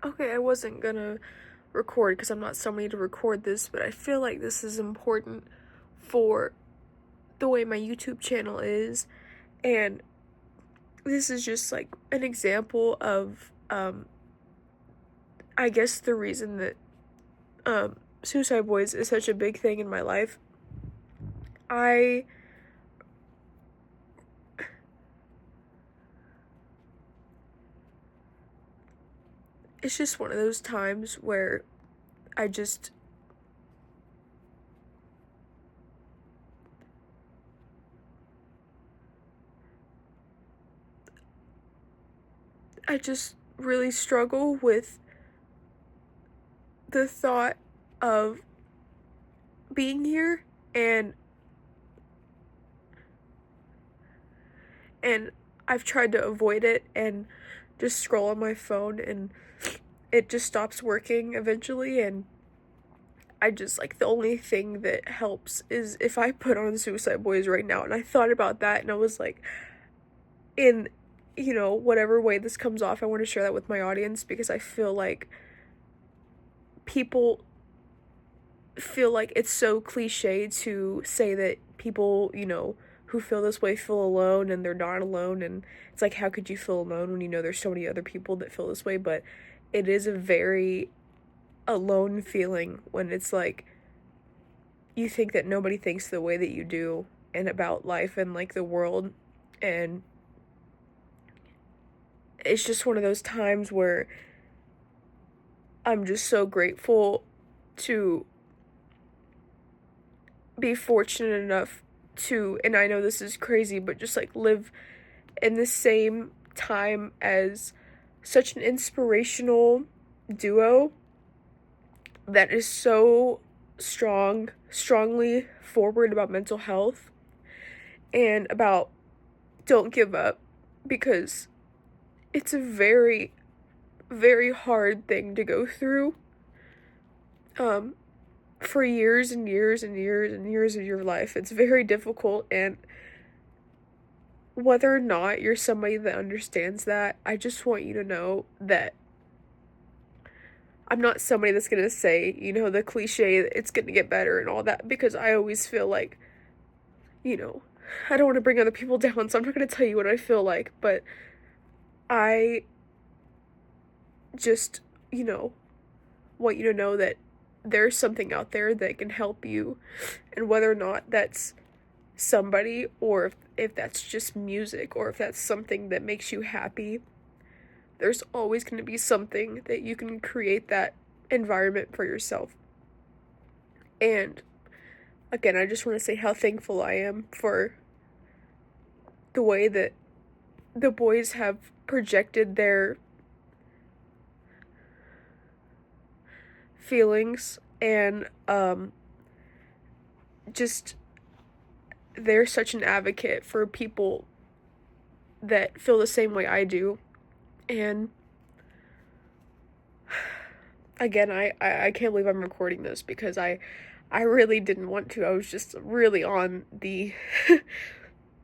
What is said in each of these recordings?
Okay, I wasn't gonna record because I'm not somebody to record this, but I feel like this is important for the way my YouTube channel is, and this is just like an example of I guess the reason that Suicide Boys is such a big thing in my life. I It's just one of those times where I just I just really struggle with the thought of being here and I've tried to avoid it and just scroll on my phone, and it just stops working eventually. And I just, like, the only thing that helps is if I put on Suicide Boys right now. And I thought about that, and I was like, in, whatever way this comes off, I want to share that with my audience, because I feel like people feel like it's so cliche to say that people, who feel this way feel alone, and they're not alone. And it's like, how could you feel alone when you know there's so many other people that feel this way? But it is a very alone feeling when it's like you think that nobody thinks the way that you do and about life and like the world. And it's just one of those times where I'm just so grateful to be fortunate enough to, and I know this is crazy, but just like live in the same time as such an inspirational duo that is so strongly forward about mental health and about don't give up, because it's a very, very hard thing to go through for years and years and years and years of your life. It's very difficult, and whether or not you're somebody that understands that, I just want you to know that I'm not somebody that's gonna say, the cliche, it's gonna get better and all that, because I always feel like, I don't want to bring other people down, so I'm not gonna tell you what I feel like, but I just, want you to know that there's something out there that can help you, and whether or not that's somebody, or if that's just music, or if that's something that makes you happy, there's always going to be something that you can create that environment for yourself. And again, I just want to say how thankful I am for the way that the boys have projected their feelings, and just they're such an advocate for people that feel the same way I do. And again, I can't believe I'm recording this, because I really didn't want to. I was just really on the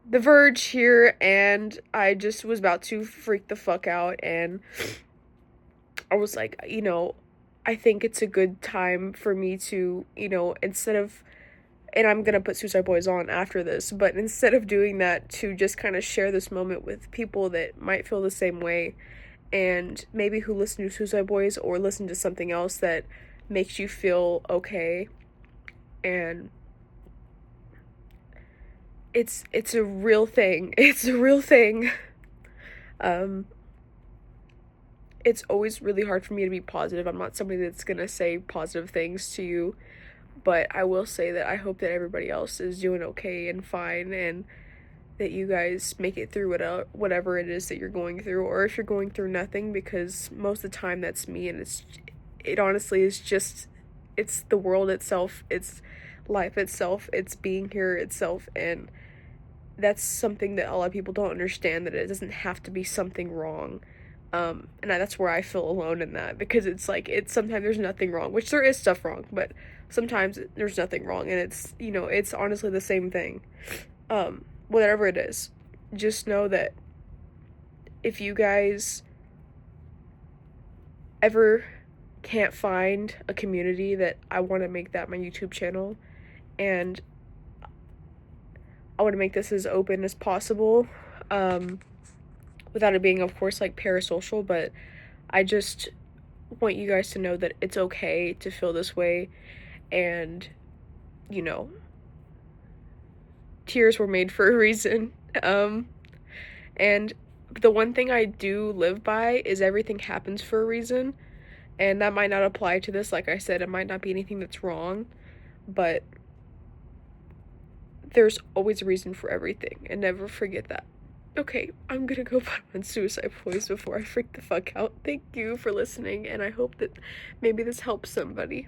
the verge here, and I just was about to freak the fuck out, and I was like, I think it's a good time for me to, instead of, and I'm gonna put Suicide Boys on after this, but instead of doing that, to just kind of share this moment with people that might feel the same way, and maybe who listen to Suicide Boys or listen to something else that makes you feel okay. And it's a real thing. It's a real thing. It's always really hard for me to be positive. I'm not somebody that's gonna say positive things to you, but I will say that I hope that everybody else is doing okay and fine, and that you guys make it through whatever it is that you're going through, or if you're going through nothing, because most of the time that's me, and it honestly is just, it's the world itself, it's life itself, it's being here itself. And that's something that a lot of people don't understand, that it doesn't have to be something wrong. And that's where I feel alone in that, because it's like, it's sometimes there's nothing wrong, which there is stuff wrong, but sometimes there's nothing wrong, and it's, it's honestly the same thing. Whatever it is, just know that if you guys ever can't find a community that I want to make that my YouTube channel, and I want to make this as open as possible, without it being, of course, like parasocial, but I just want you guys to know that it's okay to feel this way, and, you know, tears were made for a reason. And the one thing I do live by is everything happens for a reason, and that might not apply to this. Like I said, it might not be anything that's wrong, but there's always a reason for everything, and never forget that. Okay, I'm gonna go put on Suicide Boys before I freak the fuck out. Thank you for listening, and I hope that maybe this helps somebody.